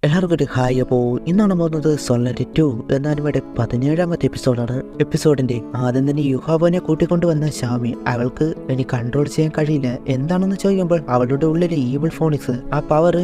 എല്ലാവർക്കും ഒരു ഹായ്. അപ്പോൾ ഇന്നാണ് പോകുന്നത് സോൾനൈറ്റ് 2 എന്ന അനിമയുടെ 17ാമത്തെ എപ്പിസോഡാണ്. എപ്പിസോഡിന്റെ ആദ്യം തന്നെ യുഹാബോനെ കൂട്ടിക്കൊണ്ടുവന്ന ഷാമി അവൾക്ക് ഇനി കൺട്രോൾ ചെയ്യാൻ കഴിയില്ല എന്താണെന്ന് ചോദിക്കുമ്പോൾ അവളുടെ ഉള്ളിലെ ഈവിൾ ഫോണിക്സ് ആ പവർ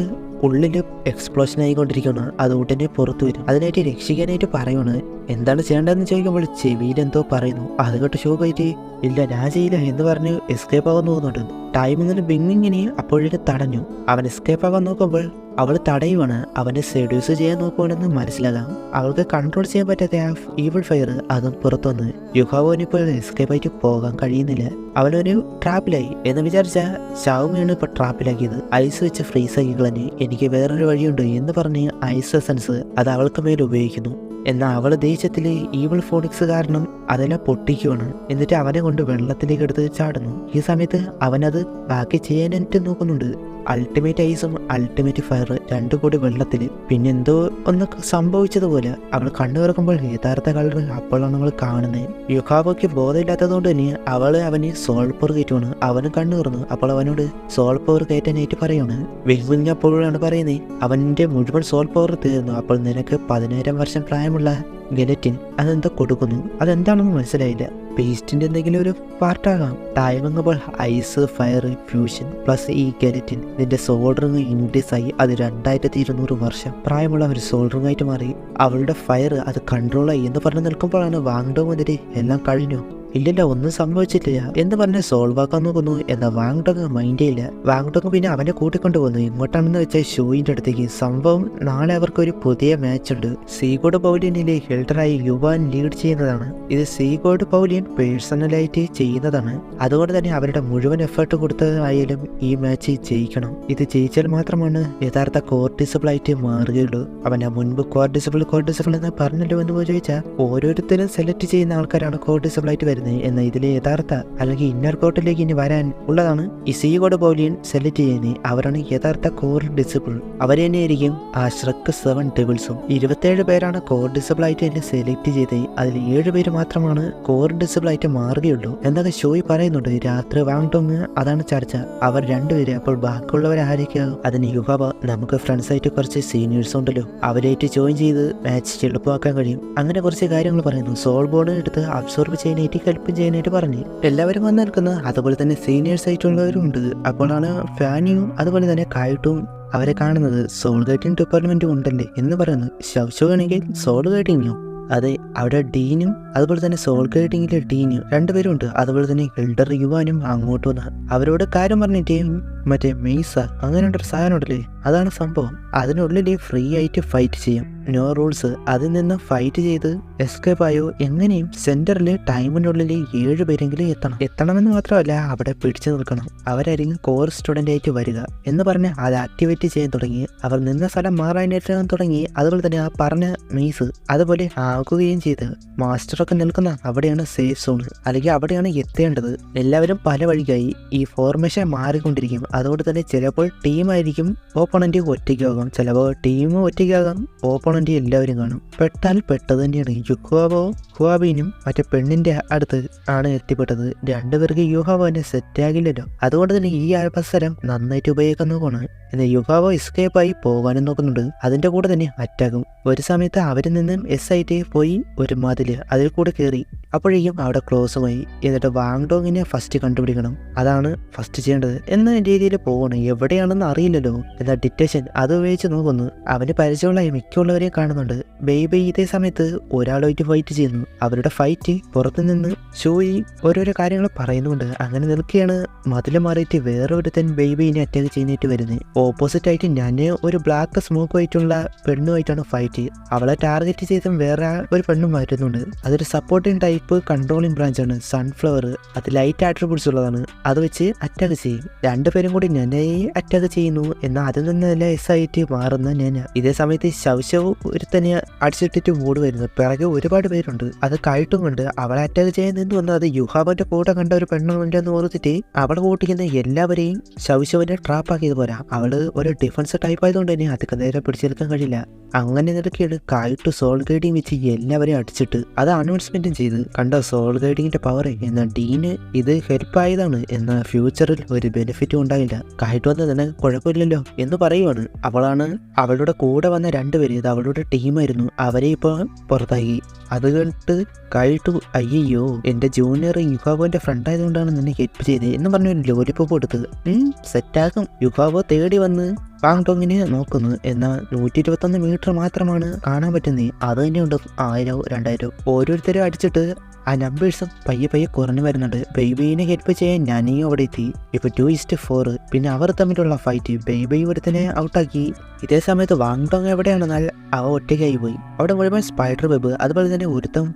ഉള്ളിൽ എക്സ്പ്ലോഷൻ ആയിക്കൊണ്ടിരിക്കുകയാണ്. അത് ഉടനെ പുറത്തു വരും. അതിനായിട്ട് രക്ഷിക്കാനായിട്ട് പറയുകയാണ്. എന്താണ് ചെയ്യേണ്ടതെന്ന് ചോദിക്കുമ്പോൾ ചെവിയിൽ എന്തോ പറയുന്നു. അത് കേട്ട് ഷോക്കായിട്ട് ഇല്ല ഞാൻ ചെയ്യില്ല എന്ന് പറഞ്ഞ് എസ്കേപ്പ് ആകാൻ നോക്കുന്നുണ്ട്. ടൈമിങ്ങിന് ബിങ്ങിങ്ങിനെ അപ്പോഴേക്കും തടഞ്ഞു. അവൻ എസ്കേപ്പ് ആകാൻ നോക്കുമ്പോൾ അവൾ തടയുവാണ്. അവനെ സെഡ്യൂസ് ചെയ്യാൻ നോക്കുവാണെന്ന് മനസ്സിലാകാം. അവൾക്ക് കൺട്രോൾ ചെയ്യാൻ പറ്റാത്ത ആ ഈവിൾ ഫയർ അതും പുറത്തു വന്ന് യുഹാവോനിപ്പോൾ എസ്കേപ്പ് ആയിട്ട് പോകാൻ കഴിയുന്നില്ല. അവനൊരു ട്രാപ്പിലായി എന്ന് വിചാരിച്ച ഷാവുമിയാണ് ഇപ്പൊ ട്രാപ്പിലാക്കിയത്. ഐസ് വെച്ച് ഫ്രീസ് ആക്കി കളഞ്ഞ് എനിക്ക് വേറൊരു വഴിയുണ്ട് എന്ന് പറഞ്ഞ് ഐസ് എസൻസ് അത് അവൾക്ക് മേൽ ഉപയോഗിക്കുന്നു. എന്നാൽ അവൾ ദേഷ്യത്തില് ഈവിൾ ഫോണിക്സ് കാരണം അതെല്ലാം പൊട്ടിക്കുവാണ്. എന്നിട്ട് അവനെ കൊണ്ട് വെള്ളത്തിലേക്ക് എടുത്ത് ചാടുന്നു. ഈ സമയത്ത് അവനത് ബാക്കി ചെയ്യാനായിട്ട് നോക്കുന്നുണ്ട്. അൾട്ടിമേറ്റ് ഐസും അൾട്ടിമേറ്റ് ഫയർ രണ്ടും കൂടി വെള്ളത്തില്. പിന്നെ എന്തോ ഒന്ന് സംഭവിച്ചതുപോലെ അവൾ കണ്ണു തുറക്കുമ്പോൾ യഥാർത്ഥ കളർ അപ്പോഴാണ് നമ്മൾ കാണുന്നത്. യുഹാബോയ്ക്ക് ബോധമില്ലാത്തതുകൊണ്ട് തന്നെ അവന് സോൾ പവർ കയറ്റുവാണ്. അവന് കണ്ണു തുറന്നു. അപ്പോൾ അവനോട് സോൾ പവർ കയറ്റാനായിട്ട് പറയുകയാണ്. വെല്ലുവിളിഞ്ഞപ്പോഴാണ് പറയുന്നത് അവന്റെ മുഴുവൻ സോൾ പവർ തീർന്നു. അപ്പോൾ നിനക്ക് 10,000 വർഷം പ്രായമുള്ള ഗെലറ്റിൻ അതെന്തോ കൊടുക്കുന്നു. അതെന്താണെന്ന് മനസ്സിലായില്ല. പേസ്റ്റിന്റെ എന്തെങ്കിലും ഒരു പാർട്ടാകാം. ടൈമങ്ങപ്പോൾ ഐസ് ഫയർ ഫ്യൂഷൻ പ്ലസ് ഈ ഗെലറ്റിൻ ഇതിന്റെ സോൾഡറിങ് ഇൻക്രീസ് ആയി അത് 2200 വർഷം പ്രായമുള്ള ഒരു സോൾഡറിങ് ആയിട്ട് മാറി. അവളുടെ ഫയർ അത് കൺട്രോൾ ആയി എന്ന് പറഞ്ഞു നിൽക്കുമ്പോഴാണ് വാങ്ഡോ വന്നിട്ട് എല്ലാം കഴിഞ്ഞു. ഇല്ലില്ല ഒന്നും സംഭവിച്ചിട്ടില്ല എന്ന് പറഞ്ഞ് സോൾവ് ആക്കാൻ നോക്കുന്നു. എന്നാൽ വാങ്ഡോങ് മൈൻഡേ ഇല്ല. വാങ്ഡോങ് പിന്നെ അവനെ കൂട്ടിക്കൊണ്ടു പോകുന്നു. എങ്ങോട്ടാണെന്ന് വെച്ചാൽ ഷോയിന്റെ അടുത്തേക്ക്. സംഭവം നാളെ അവർക്ക് ഒരു പുതിയ മാച്ച് ഉണ്ട്. സീഗോഡ് പൗലിയനിലെ ഹെൽഡറായി യുവാൻ ലീഡ് ചെയ്യുന്നതാണ്. ഇത് സീഗോഡ് പൗലിയൻ പേഴ്സണലായിട്ട് ചെയ്യുന്നതാണ്. അതുകൊണ്ട് തന്നെ അവരുടെ മുഴുവൻ എഫേർട്ട് കൊടുത്തതായാലും ഈ മാച്ച് ജയിക്കണം. ഇത് ജയിച്ചാൽ മാത്രമാണ് യഥാർത്ഥ കോർഡിസിബിൾ ആയിട്ട് മാറുകയുള്ളൂ. അവന്റെ മുൻപ് കോർഡിസിബിൾ എന്ന് പറഞ്ഞല്ലോ എന്ന് ചോദിച്ചാൽ ഓരോരുത്തരും സെലക്ട് ചെയ്യുന്ന ആൾക്കാരാണ് കോർഡിസിബിൾ ആയിട്ട് വരുന്നത്. എന്നാൽ ഇതിലെ യഥാർത്ഥ അല്ലെങ്കിൽ ഇന്നർ കോർട്ടിലേക്ക് ഇനി വരാൻ ഉള്ളതാണ് ഈ സീഗോഡ് പൗലിയൻ സെലക്ട് ചെയ്യുന്നത്. അവരാണ് യഥാർത്ഥ കോർ ഡിസിബിൾ. അവർ തന്നെയായിരിക്കും ആ ഷ്രക്ക് 7 ഡെവിൾസും. 27 പേരാണ് കോർ ഡിസിബിൾ ആയിട്ട് എന്നെ സെലക്ട് ചെയ്തത്. അതിൽ 7 പേര് മാത്രമാണ് കോർ ഡിസിബിൾ ആയിട്ട് മാറുകയുള്ളൂ എന്നൊക്കെ ഷോയി പറയുന്നുണ്ട്. രാത്രി വാങ്ഡോങ് അതാണ് ചർച്ച. അവർ രണ്ടുപേര്. അപ്പോൾ ബാക്കിയുള്ളവരായിരിക്കും. അതിന് യുഹാബ നമുക്ക് ഫ്രണ്ട്സ് ആയിട്ട് കുറച്ച് സീനിയേഴ്സ് ഉണ്ടല്ലോ അവരായിട്ട് ജോയിൻ ചെയ്ത് മാച്ച് എളുപ്പമാക്കാൻ കഴിയും. അങ്ങനെ കുറച്ച് കാര്യങ്ങൾ പറയുന്നു. സോൾ ബോർഡ് എടുത്ത് അബ്സോർബ് ചെയ്യാനായിട്ട് ഹെൽപ്പ് ചെയ്യാനായിട്ട് പറഞ്ഞു. എല്ലാവരും വന്ന് നിൽക്കുന്നത്. അതുപോലെ തന്നെ സീനിയേഴ്സ് ആയിട്ടുള്ളവരും ഉണ്ട്. അപ്പോഴാണ് ഫാനിയും അതുപോലെ തന്നെ കായിട്ടും അവരെ കാണുന്നത്. സോൾ ഗൈഡിങ് ഡിപ്പാർട്ട്മെന്റും ഉണ്ടല്ലേ എന്ന് പറയുന്നു. ശവശോ ആണെങ്കിൽ സോൾ ഗൈഡിങ്ങോ അതെ അവിടെ ഡീനും അതുപോലെ തന്നെ സോൾ ഗൈഡിങ്ങിലെ ഡീനും രണ്ടുപേരും ഉണ്ട്. അതുപോലെ തന്നെ എൽഡർ യുവാനും അങ്ങോട്ട് വന്ന അവരോട് കാര്യം പറഞ്ഞിട്ട് മറ്റേ മെയ്സ അങ്ങനെ ഒരു സാധനം ഉണ്ടല്ലേ അതാണ് സംഭവം. അതിനുള്ളിൽ ഫ്രീ ആയിട്ട് ഫൈറ്റ് ചെയ്യും. No rules. അതിൽ നിന്ന് ഫൈറ്റ് ചെയ്ത് എസ്കേപ്പ് ആയോ എങ്ങനെയും സെന്ററിൽ ടൈമിനുള്ളിൽ 7 പേരെങ്കിലും എത്തണമെന്ന് മാത്രമല്ല അവിടെ പിടിച്ചു നിൽക്കണം. അവരായിരിക്കും കോർ സ്റ്റുഡന്റ് ആയിട്ട് വരിക എന്ന് പറഞ്ഞ് അത് ആക്ടിവേറ്റ് ചെയ്യാൻ തുടങ്ങി. അവർ നിന്ന സ്ഥലം മാറാനായിട്ട് തുടങ്ങി. അതുപോലെ തന്നെ ആ പറഞ്ഞ മെയ്സ് അതുപോലെ ആക്കുകയും ചെയ്ത് മാസ്റ്ററൊക്കെ നിൽക്കുന്ന അവിടെയാണ് സേഫ് സോൺ അല്ലെങ്കിൽ അവിടെയാണ് എത്തേണ്ടത്. എല്ലാവരും പല വഴിക്കായി ഈ ഫോർമേഷൻ മാറിക്കൊണ്ടിരിക്കും. അതുകൊണ്ട് തന്നെ ചിലപ്പോൾ ടീമായിരിക്കും ഓപ്പോണന്റ് ഒറ്റയ്ക്കാകാം, ചിലപ്പോൾ ടീം ഒറ്റയ്ക്കാകാം, ഓപ്പോണന്റ് എല്ലാവരും കാണും. പെട്ടാൽ പെട്ടത് തന്നെയാണ്. യുഹാബിനും മറ്റേ പെണ്ണിന്റെ അടുത്ത് ആണ് എത്തിപ്പെട്ടത്. രണ്ടുപേർക്ക് യുഹാബോനെ സെറ്റ് ആകില്ലല്ലോ. അതുകൊണ്ട് തന്നെ ഈ അവസരം നന്നായിട്ട് ഉപയോഗിക്കാൻ നോക്കണം. എന്നാൽ യുഹാബോ എസ്കേപ്പായി പോകാനും നോക്കുന്നുണ്ട്. അതിന്റെ കൂടെ തന്നെ അറ്റാക്കും. ഒരു സമയത്ത് അവരിൽ നിന്നും ആയിട്ട് പോയി ഒരു മതില് അതിൽ കൂടെ കയറി. അപ്പോഴേക്കും അവിടെ ക്ലോസുമായി. എന്നിട്ട് വാങ്ഡോങ്ങിനെ ഫസ്റ്റ് കണ്ടുപിടിക്കണം. അതാണ് ഫസ്റ്റ് ചെയ്യേണ്ടത് എന്ന രീതിയിൽ പോകണം. എവിടെയാണെന്ന് അറിയില്ലല്ലോ. എന്നാൽ ഡിറ്റക്ഷൻ അത് ഉപയോഗിച്ച് നോക്കുന്നു. അവന് പരിചയമുള്ള മിക്കുള്ളവരെയും കാണുന്നുണ്ട്. ബേബി ഇതേ സമയത്ത് ഒരാളായിട്ട് ഫൈറ്റ് ചെയ്യുന്നു. അവരുടെ ഫൈറ്റ് പുറത്തുനിന്ന് ഷോയി ഓരോരോ കാര്യങ്ങൾ പറയുന്നുണ്ട്. അങ്ങനെ നിൽക്കുകയാണ് മതില് മാറിയിട്ട് വേറെ ഒരുത്തൻ ബേബിനെ അറ്റാക്ക് ചെയ്യാനായിട്ട് വരുന്നത്. ഓപ്പോസിറ്റ് ആയിട്ട് ഞാൻ ഒരു ബ്ലാക്ക് സ്മോക്ക് ആയിട്ടുള്ള പെണ്ണുമായിട്ടാണ് ഫൈറ്റ്. അവളെ ടാർഗറ്റ് ചെയ്തും വേറെ ഒരു പെണ്ണും വരുന്നുണ്ട്. അതൊരു സപ്പോർട്ടിങ് ടൈപ്പ് കൺട്രോളിംഗ് ബ്രാഞ്ചാണ്. സൺഫ്ലവർ അത് ലൈറ്റ് ആട്രിബ്യൂട്ട്സ് ഉള്ളതാണ്. അത് വെച്ച് അറ്റാക്ക് ചെയ്യും. രണ്ടുപേരും കൂടി ഞാനേ അറ്റാക്ക് ചെയ്യുന്നു. എന്നാൽ അതിൽ നിന്നെല്ലാം ആയിട്ട് മാറുന്ന ഞാൻ. ഇതേ സമയത്ത് ശവശവ് ഒരുത്തനെ അടിച്ചിട്ടിട്ട് ഓടി വരുന്നു. പിറകെ ഒരുപാട് പേരുണ്ട്. അത് കായിട്ടും കൊണ്ട് അവളെ അറ്റാക്ക് ചെയ്യാൻ നിന്ന് വന്നത് അത് യുഹാബന്റെ കൂടെ കണ്ട ഒരു പെണ്ണുണ്ടെന്ന് ഓർത്തിട്ട് അവളെ ഓട്ടിക്കുന്ന എല്ലാവരെയും ശവശവനെ ട്രാപ്പാക്കിയത് പോരാ. അവള് ഒരു ഡിഫൻസ് ടൈപ്പ് ആയതുകൊണ്ട് തന്നെ അധികം നേരം പിടിച്ചെടുക്കാൻ കഴിയില്ല. അങ്ങനെ നിരക്കിയാണ് കായിട്ട് സോൾ ഗൈഡിങ് വെച്ച് എല്ലാവരെയും അടിച്ചിട്ട് അത് അനൗൺസ്മെന്റും ചെയ്ത് കണ്ട സോൾ ഗൈഡിങ്ങിന്റെ പവർ. എന്നാൽ ഡീന് ഇത് ഹെൽപ്പ് ആയതാണ്. എന്നാൽ ഫ്യൂച്ചറിൽ ഒരു ബെനിഫിറ്റും ഉണ്ടാക്കി ഉണ്ടാവില്ല, കായിട്ട് വന്ന് തന്നെ കുഴപ്പമില്ലല്ലോ എന്ന് പറയുവാണ്. അവളാണ് അവളുടെ കൂടെ വന്ന രണ്ടുപേര്, ഇത് അവളുടെ ടീമായിരുന്നു, അവരെ ഇപ്പോൾ പുറത്താക്കി. അത് കേട്ട് കായിട്ടു അയ്യോ എന്റെ ജൂനിയർ യുഹാബോന്റെ ഫ്രണ്ട് ആയതുകൊണ്ടാണ് നിന്നെ ഹെൽപ്പ് ചെയ്തത് എന്ന് പറഞ്ഞു ഒരു ലോലിപ്പോപ്പ് കൊടുത്ത് സെറ്റാക്കും. യുഹാബോ തേടി വന്ന് വാങ്ടോങ്ങിനെ നോക്കുന്നു. എന്നാൽ 121 മീറ്റർ മാത്രമാണ് കാണാൻ പറ്റുന്നത്. അത് തന്നെയുണ്ട് 1000 2000 ഓരോരുത്തരും അടിച്ചിട്ട് ആ നമ്പേഴ്സും പയ്യെ കുറഞ്ഞു വരുന്നുണ്ട്. ബേബീനെ ഹെൽപ്പ് ചെയ്യാൻ ഞാനീ അവിടെ എത്തി. ഇപ്പൊ 2:4. പിന്നെ അവർ തമ്മിലുള്ള ഫൈറ്റ്, ബേബി ഒരുത്തനെ ഔട്ടാക്കി. ഇതേ സമയത്ത് വാങ്ടോങ് എവിടെയാണെന്നാൽ അവ ഒറ്റയ്ക്കായി പോയി. അവിടെ മുഴുവൻ സ്പൈഡർ വെബ്, അതുപോലെ തന്നെ ഒരുത്തം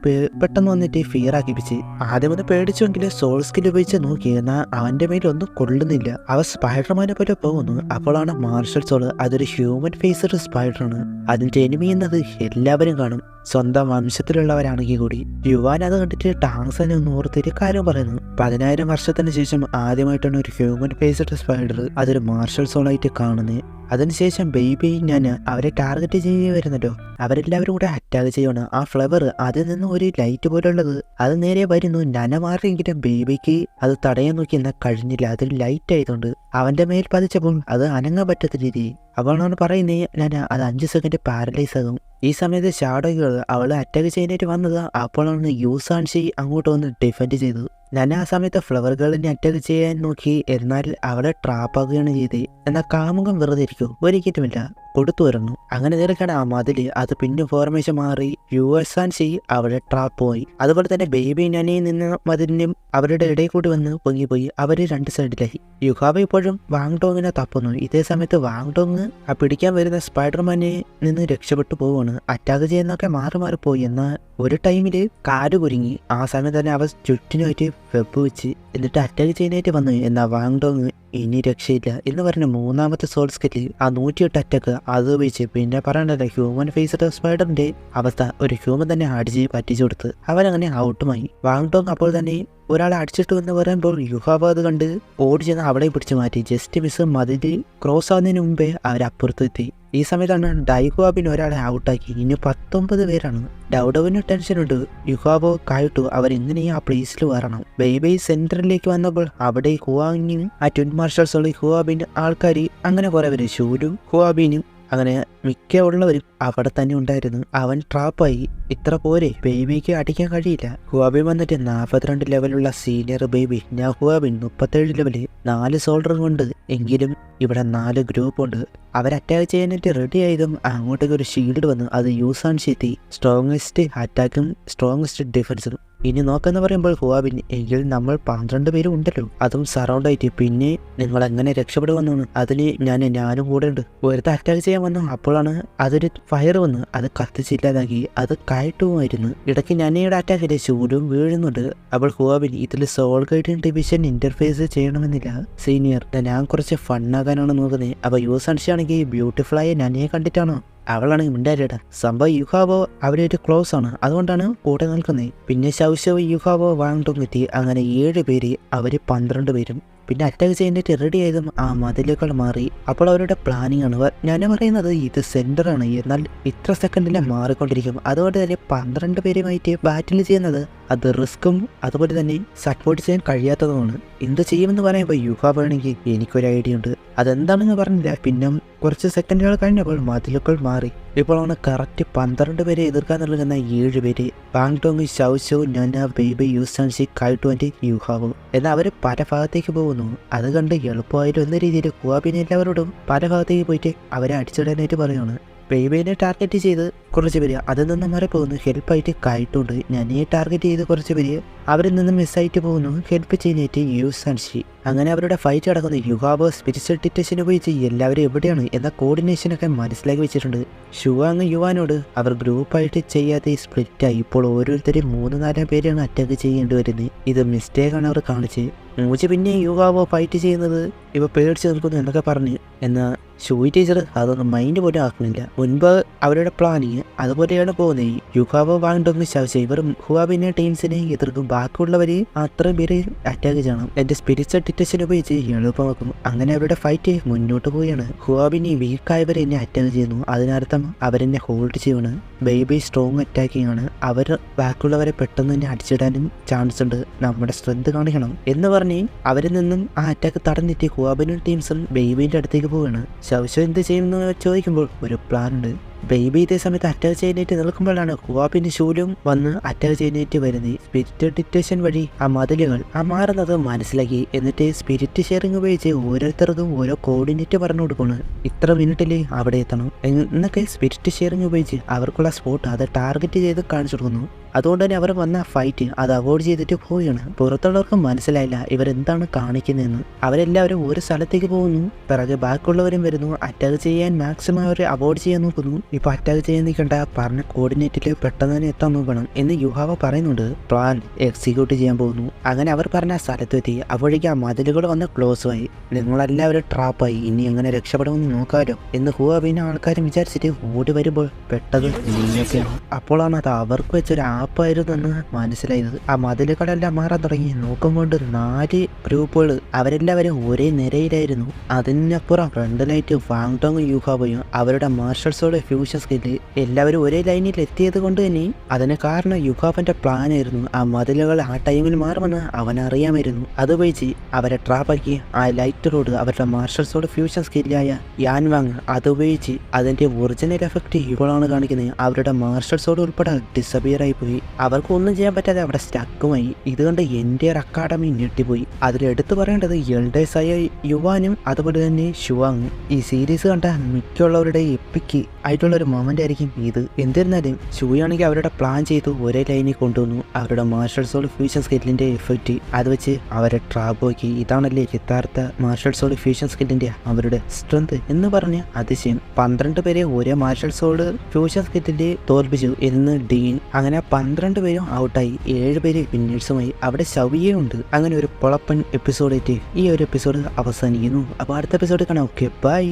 പെട്ടെന്ന് വന്നിട്ട് ഫിയർ ആക്കിപ്പിച്ച്. ആദ്യം ഒന്ന് പേടിച്ചുവെങ്കിൽ സോൾ സ്കിൽ ഉപയോഗിച്ച് നോക്കി, എന്നാൽ അവന്റെ മേലൊന്നും കൊള്ളുന്നില്ല. അവ സ്പൈഡർമാനെ പോലെ പോകുന്നു. അപ്പോഴാണ് മാർഷൽ സോൾ, അതൊരു ഹ്യൂമൻ ഫേസ്ഡ് സ്പൈഡറാണ്. അതിന്റെ എനിമി എന്നത് എല്ലാവരും കാണും, സ്വന്തം വംശത്തിലുള്ളവരാണെങ്കിൽ കൂടി. യുവാൻ അത് കണ്ടിട്ട് ടാങ്സനെ ഒന്ന് ഓർത്തിട്ട് കാര്യം പറയുന്നു. 10,000 വർഷത്തിന് ശേഷം ആദ്യമായിട്ടാണ് ഒരു ഹ്യൂമൻ ഫേസ്ഡ് സ്പൈഡർ അതൊരു മാർഷൽ സോളായിട്ട് കാണുന്നത്. അതിനുശേഷം ബേബി ഞാൻ അവരെ ടാർഗറ്റ് ചെയ്യുക വരുന്നല്ലോ. അവരെല്ലാവരും കൂടെ അറ്റാക്ക് ചെയ്യണം. ആ ഫ്ലവർ അതിൽ നിന്ന് ഒരു ലൈറ്റ് പോലുള്ളത് അത് നേരെ വരുന്നു. നന മാറിയെങ്കിലും ബേബിക്ക് അത് തടയാൻ നോക്കി, എന്നാൽ കഴിഞ്ഞില്ല. അതൊരു ലൈറ്റ് ആയതുകൊണ്ട് അവന്റെ മേൽ പതിച്ചപ്പോൾ അത് അനങ്ങാൻ പറ്റാത്ത രീതി. അവളാണ് പറയുന്നത് ഞാൻ അത് 5 സെക്കൻഡ് പാരലൈസ് ആകും. ഈ സമയത്ത് ഷാഡോകൾ അവളെ അറ്റാക്ക് ചെയ്യാനായിട്ട് വന്നത്. അപ്പോഴാണ് യൂസാൻഷി അങ്ങോട്ട് വന്ന് ഡിഫെൻഡ് ചെയ്തു. ഞാൻ ആ സമയത്ത് ഫ്ലവർ ഗേളിനെ അറ്റാക്ക് ചെയ്യാൻ നോക്കി, എന്നാൽ അവളെ ട്രാപ്പാക്കുകയാണ് ചെയ്തത്. എന്നാൽ കാമുകം വെറുതെ ഇരിക്കും, ഒരിക്കലുമില്ല, കൊടുത്തു വരുന്നു. അങ്ങനെ നിൽക്കണം ആ മതില്. അത് പിന്നെ ഫോർമേഷൻ മാറി യുസാൻഷി അവളെ ട്രാപ്പ് പോയി. അതുപോലെ തന്നെ ബേബി നനയിൽ നിന്ന് മതിലിനും അവരുടെ ഇടയിൽ കൂടി വന്ന് പൊങ്ങിപ്പോയി. അവര് 2 സൈഡിലായി. യുഹാബ ഇപ്പോഴും വാങ്ടോങ്ങിനെ തപ്പുന്നു. ഇതേ സമയത്ത് വാങ്ടോങ് ആ പിടിക്കാൻ വരുന്ന സ്പൈഡർമാനെ നിന്ന് രക്ഷപ്പെട്ടു പോവാണ്. അറ്റാക്ക് ചെയ്യുന്നൊക്കെ മാറി പോയി. എന്നാൽ ഒരു ടൈമില് കാല് കുരുങ്ങി. ആ സമയത്ത് തന്നെ അവ ചുറ്റിനായിട്ട് വെബ് വെച്ച് എന്നിട്ട് അറ്റാക്ക് ചെയ്യാനായിട്ട് വന്നു. എന്നാൽ വാങ്ടോങ് ഇനി രക്ഷയില്ല എന്ന് പറഞ്ഞ 3ാമത്തെ സോൾ സ്കെറ്റിൽ ആ 108 അറ്റാക്ക് അത് ഉപയോഗിച്ച്. പിന്നെ പറയണ്ടല്ലോ, ഹ്യൂമൻ ഫേസ്ഡ് സ്പൈഡറിന്റെ അവസ്ഥ ഒരു ഹ്യൂമൻ തന്നെ അടിച്ച് പറ്റിച്ചു കൊടുത്ത് അവനങ്ങനെ ഔട്ടുമായി. വാങ്ടോങ് അപ്പോൾ തന്നെ ഒരാളെ അടിച്ചിട്ടു എന്ന് പറയുമ്പോൾ യുഹാബ അത് കണ്ട് ഓടി ചെന്ന് അവിടെ പിടിച്ചു മാറ്റി. ജസ്റ്റ് മിസ് മതിൽ ക്രോസ് ആവുന്നതിന് മുമ്പേ അവരപ്പുറത്തെത്തി. ഈ സമയത്താണ് ഡൈഹുവാബിന് ഒരാളെ ഔട്ടാക്കി. ഇനി 19 പേരാണ്. ഡൗഡവിന് ടെൻഷനുണ്ട്. യുഹാബോ കായിട്ടു അവരെങ്ങനെ ആ പ്ലേസിൽ വരണം. ബേബി സെന്ററിലേക്ക് വന്നപ്പോൾ അവിടെ ഹുവാങ്ങിനും ആ ട്വിൻ മാർഷൽസുള്ള ഹുവാബിന് ആൾക്കാർ അങ്ങനെ കുറെ പേര്, ഷൂരും ഹുവാബിനും അങ്ങനെ മിക്ക ഉള്ളവരും അവിടെ തന്നെ ഉണ്ടായിരുന്നു. അവൻ ട്രാപ്പായി. ഇത്ര പോരെ, ബേബിക്ക് അടിക്കാൻ കഴിയില്ല. ഹുവാബിൻ വന്നിട്ട് 42 ലെവലുള്ള സീനിയർ ബേബി, ഞാൻ ഹുവാബിൻ 37 ലെവല്, 4 സോൾഡർ കൊണ്ട്. എങ്കിലും ഇവിടെ 4 ഗ്രൂപ്പ് ഉണ്ട്. അവർ അറ്റാക്ക് ചെയ്യാനായിട്ട് റെഡി ആയതും അങ്ങോട്ടേക്ക് ഒരു ഷീൽഡ് വന്നു. അത് യൂസാൻഷി എത്തി. സ്ട്രോങ്ങസ്റ്റ് അറ്റാക്കും സ്ട്രോങ്ങസ്റ്റ് ഡിഫൻസും. ഇനി നോക്കെന്ന് പറയുമ്പോൾ ഹുവാബിൻ, എങ്കിൽ നമ്മൾ 12 പേരും ഉണ്ടല്ലോ, അതും സറൗണ്ട് ആയിട്ട്. പിന്നെ നിങ്ങൾ എങ്ങനെ രക്ഷപ്പെടുവെന്നാണ്. അതിൽ ഞാനും കൂടെ ഉണ്ട്. ഒരുത്ത അറ്റാക്ക് ചെയ്യാൻ വന്നു. അപ്പോഴാണ് അതൊരു ഫയർ വന്ന് അത് കത്തിച്ചില്ലാതാക്കി. അത് കായിട്ടുമായിരുന്നു. ഇടയ്ക്ക് ഞാനയുടെ അറ്റാക്കിന്റെ ചൂടും വീഴുന്നുണ്ട്. അപ്പോൾ ഹുവാബിൻ, ഇതിൽ സോൾ ഗൈഡിങ് ഡിവിഷൻ ഇന്റർഫേസ് ചെയ്യണമെന്നില്ല സീനിയർ, ഞാൻ കുറച്ച് ഫണ്ണാകാനാണ് നോക്കുന്നത്. അപ്പൊ യൂസാൻഷി ആണെങ്കിൽ ബ്യൂട്ടിഫുള്ളായ നനയെ കണ്ടിട്ടാണോ? അവളാണെങ്കിൽ മിണ്ടാരിട. സംഭവം യുഹാബോ അവരെ ഒരു ക്ലോസ് ആണ്, അതുകൊണ്ടാണ് കൂടെ നിൽക്കുന്നത്. പിന്നെ ശൗശവ് യുഹാബോ വാങ്ടോങ് എത്തി. അങ്ങനെ 7 പേര്, അവര് 12 പേരും. പിന്നെ അറ്റാക്ക് ചെയ്യാനായിട്ട് റെഡി ആയതും ആ മതിലുകൾ മാറി. അപ്പോൾ അവരുടെ പ്ലാനിങ് ആണ്. ഞാൻ പറയുന്നത് ഇത് സെന്ററാണ്, എന്നാൽ ഇത്ര സെക്കൻഡിൽ മാറിക്കൊണ്ടിരിക്കും. അതുകൊണ്ട് തന്നെ 12 പേരുമായിട്ട് ബാറ്റിൽ ചെയ്യുന്നത് അത് റിസ്ക്കും അതുപോലെ തന്നെ സപ്പോർട്ട് ചെയ്യാൻ കഴിയാത്തതുമാണ്. എന്ത് ചെയ്യുമെന്ന് പറയുമ്പോൾ യുഹാബ് ആണെങ്കിൽ എനിക്കൊരു ഐഡിയ ഉണ്ട്. അതെന്താണെന്ന് പറഞ്ഞില്ല. പിന്നെ കുറച്ച് സെക്കൻഡുകൾ കഴിഞ്ഞപ്പോൾ മതിലുകൾ മാറി. ഇപ്പോഴാണ് കറക്റ്റ് 12 പേരെ എതിർക്കാൻ നൽകുന്ന 7 പേര്. വാങ്ടോങ്, ശൗശോ, നന, ബേബി, യൂസാൻഷി, കായിട്ടു, യുഹാബോ. എന്നാൽ അവർ പല ഭാഗത്തേക്ക് പോകുന്നു. അത് കണ്ട് എളുപ്പമായിട്ട് എന്ന രീതിയിൽ ഹുവാബിനെ എല്ലാവരോടും പല ഭാഗത്തേക്ക് പോയിട്ട് അവരെ അടിച്ചിടാനായിട്ട് പറയുകയാണ്. ബേബിനെ ടാർഗറ്റ് ചെയ്ത് കുറച്ച് പേര് അതിൽ നിന്ന് മാറി പോകുന്നു. ഹെൽപ്പായിട്ട് കായിട്ടുണ്ട്. ഞാനേ ടാർഗറ്റ് ചെയ്ത് കുറച്ച് പേര് അവരിൽ നിന്ന് മിസ്സായിട്ട് പോകുന്നു. ഹെൽപ്പ് ചെയ്യാനായിട്ട് യൂസാൻഷി. അങ്ങനെ അവരുടെ ഫൈറ്റ് നടക്കുന്നു. യുഹാബോ സ്പിരിച്വൽ ഡിറ്റക്ഷൻ ഉപയോഗിച്ച് എല്ലാവരും എവിടെയാണ് എന്ന കോർഡിനേഷനൊക്കെ മനസ്സിലാക്കി വെച്ചിട്ടുണ്ട്. ഷുവാങ് യുവാനോട് അവർ ഗ്രൂപ്പായിട്ട് ചെയ്യാതെ സ്പ്ലിറ്റായി. ഇപ്പോൾ ഓരോരുത്തരും 3-4 പേരാണ് അറ്റാക്ക് ചെയ്യേണ്ടി വരുന്നത്. ഇത് മിസ്റ്റേക്കാണ് അവർ കാണിച്ച്. മൂച്ച് പിന്നെ യുഹാബോ ഫൈറ്റ് ചെയ്യുന്നത് ഇവ പേടിച്ച് നിൽക്കുന്നു എന്നൊക്കെ പറഞ്ഞ്. എന്നാൽ ഷൂയി ടീച്ചർ അതൊന്നും മൈൻഡ് പോലും ആക്കുന്നില്ല. മുൻപ് അവരുടെ പ്ലാനിങ് അതുപോലെയാണ് പോകുന്നത്. യുഹാവോ വാണ്ടൊന്ന് ശവിച്ച ഇവരും ഹുവാബിനെ ടീംസിനെ എതിർക്കും. ബാക്കിയുള്ളവര് അത്രയും പേര് അറ്റാക്ക് ചെയ്യണം. എന്റെ സ്പിരിച്വൽ ഡിറ്റക്ഷൻ ഉപയോഗിച്ച് എളുപ്പമാക്കും. അങ്ങനെ അവരുടെ ഫൈറ്റ് മുന്നോട്ട് പോവുകയാണ്. ഹുവാബിനെ വീക്കായവരെ എന്നെ അറ്റാക്ക് ചെയ്യുന്നു. അതിനർത്ഥം അവരെന്നെ ഹോൾഡ് ചെയ്യണം. ബേബി സ്ട്രോങ് അറ്റാക്കിംഗ് ആണ്. അവർ ബാക്കിയുള്ളവരെ പെട്ടെന്ന് തന്നെ അടിച്ചിടാനും ചാൻസ് ഉണ്ട്. നമ്മുടെ സ്ട്രെങ്ത് കാണിക്കണം എന്ന് പറഞ്ഞ് അവരിൽ നിന്നും ആ അറ്റാക്ക് തടഞ്ഞിട്ട് ഹുവാബിനും ടീംസും ബേബിന്റെ അടുത്തേക്ക് പോവുകയാണ്. ശവശോ എന്ത് ചെയ്യുമെന്ന് ചോദിക്കുമ്പോൾ ഒരു പ്ലാൻ ഉണ്ട്. ബേബി ഇതേ സമയത്ത് അറ്റാക്ക് ചെയ്യാനായിട്ട് നിൽക്കുമ്പോഴാണ് ഹുവാബിന്റെ ശൂലും വന്ന് അറ്റാക്ക് ചെയ്യാനായിട്ട് വരുന്നത്. സ്പിരിറ്റ് ഡിറ്റക്ഷൻ വഴി ആ മതിലുകൾ മാറുന്നത് മനസ്സിലാക്കി. എന്നിട്ട് സ്പിരിറ്റ് ഷെയറിംഗ് ഉപയോഗിച്ച് ഓരോരുത്തർക്കും ഓരോ കോർഡിനേറ്റ് പറഞ്ഞു കൊടുക്കുന്നു. ഇത്ര മിനിറ്റിൽ അവിടെ എത്തണം എന്നൊക്കെ സ്പിരിറ്റ് ഷെയറിംഗ് ഉപയോഗിച്ച് അവർക്കുള്ള സ്പോട്ട് അത് ടാർഗറ്റ് ചെയ്ത് കാണിച്ചു കൊടുക്കുന്നു. അതുകൊണ്ട് തന്നെ അവർ വന്ന ഫൈറ്റ് അത് അവോയ്ഡ് ചെയ്തിട്ട് പോവുകയാണ്. പുറത്തുള്ളവർക്ക് മനസ്സിലായില്ല ഇവരെന്താണ് കാണിക്കുന്നതെന്ന്. അവരെല്ലാവരും ഒരു സ്ഥലത്തേക്ക് പോകുന്നു. പിറകെ ബാക്കിയുള്ളവരും വരുന്നു. അറ്റാക്ക് ചെയ്യാൻ മാക്സിമം അവർ അവോയ്ഡ് ചെയ്യാൻ നോക്കുന്നു. ഇപ്പൊ അറ്റാക്ക് ചെയ്യാൻ നിൽക്കേണ്ട പറഞ്ഞ കോർഡിനേറ്റിൽ പെട്ടെന്ന് തന്നെ എത്താൻ നോക്കണം എന്ന് യുഹാവ പറയുന്നുണ്ട്. പ്ലാൻ എക്സിക്യൂട്ട് ചെയ്യാൻ പോകുന്നു. അങ്ങനെ അവർ പറഞ്ഞ സ്ഥലത്തെത്തി. അപ്പോഴേക്കും ആ മതിലുകൾ വന്ന് ക്ലോസ് ആയി. നിങ്ങളെല്ലാവരും ട്രാപ്പായി. ഇനി എങ്ങനെ രക്ഷപ്പെടുമെന്ന് നോക്കാമല്ലോ എന്ന് ഹുവാബിനെ ആൾക്കാരും വിചാരിച്ചിട്ട് ഓടി വരുമ്പോൾ പെട്ടത് നീയൊക്കെയാണ്. അപ്പോഴാണ് അത് അവർക്ക് വെച്ചൊരു ആപ്പായിരുന്നെന്ന് മനസ്സിലായത്. ആ മതിലുകളെല്ലാം മാറാൻ തുടങ്ങി. നോക്കുമ്പോൾ 4 ഗ്രൂപ്പുകൾ അവരെല്ലാവരും ഒരേ നിരയിലായിരുന്നു. അതിനപ്പുറം ഫ്രണ്ടിലായിട്ട് വാങ്ടോങ് യുഹാബയും അവരുടെ മാർഷൽസോടെ ഫ്യൂഷൻ സ്കില്ല് എല്ലാവരും ഒരേ ലൈനിൽ എത്തിയത് കൊണ്ട് തന്നെ അതിന് കാരണം യുഹാബന്റെ പ്ലാൻ ആയിരുന്നു. ആ മതിലുകൾ ആ ടൈമിൽ മാറുമെന്ന് അവൻ അറിയാമായിരുന്നു. അതുപയോഗിച്ച് അവരെ ട്രാപ്പാക്കി ആ ലൈറ്റ് റോഡ് അവരുടെ മാർഷൽസോടെ ഫ്യൂഷൻ സ്കില്ലായ യാൻവാങ് അതുപയോഗിച്ച് അതിന്റെ ഒറിജിനൽ എഫക്റ്റ് ഇപ്പോഴാണ് കാണിക്കുന്നത്. അവരുടെ മാർഷൽസോട് ഉൾപ്പെടെ ഡിസപ്പിയർ ആയി പോയി. അവർക്കൊന്നും ചെയ്യാൻ പറ്റാതെ അവിടെ സ്റ്റക്കുമായി. ഇത് കണ്ട് എൻ്റെ അക്കാഡമി ഞെട്ടിപ്പോയി. അതിലെടുത്തു പറയേണ്ടത് എൽഡേഴ്സായ യുവാനും അതുപോലെ തന്നെ ഷുവാങ്. ഈ സീരീസ് കണ്ട മിക്കുള്ളവരുടെ എപ്പിക്ക് ആയിട്ടുള്ളൊരു മൊമെന്റ് ആയിരിക്കും ഇത്. എന്നിരുന്നാലും ഷുയാണെങ്കിൽ അവരുടെ പ്ലാൻ ചെയ്തു ഒരേ ലൈനിൽ കൊണ്ടുവന്നു. അവരുടെ മാർഷൽ സോൾ ഫ്യൂഷൻ സ്കില്ലിന്റെ എഫക്റ്റ് അത് വെച്ച് അവരെ ട്രാപ്പ് ആക്കി. ഇതാണല്ലേ യഥാർത്ഥ മാർഷൽ സോൾ ഫ്യൂഷൻ സ്കില്ലിന്റെ അവരുടെ സ്ട്രെങ്ത് എന്ന് പറഞ്ഞ് അതിശയം. 12 പേരെ ഒരേ മാർഷൽ സോൾ ഫ്യൂഷൻ സ്കില്ലിന്റെ തോൽപ്പിച്ചു എന്ന് ഡീൻ. അങ്ങനെ 12 പേരും ഔട്ടായി. 7 പേര് വിന്നേഴ്സുമായി. അവിടെ ശവിയുണ്ട്. അങ്ങനെ ഒരു പൊളപ്പൻ എപ്പിസോഡായിട്ട് ഈ ഒരു എപ്പിസോഡ് അവസാനിക്കുന്നു. അപ്പോൾ അടുത്ത എപ്പിസോഡ് കാണാം. Okay, by.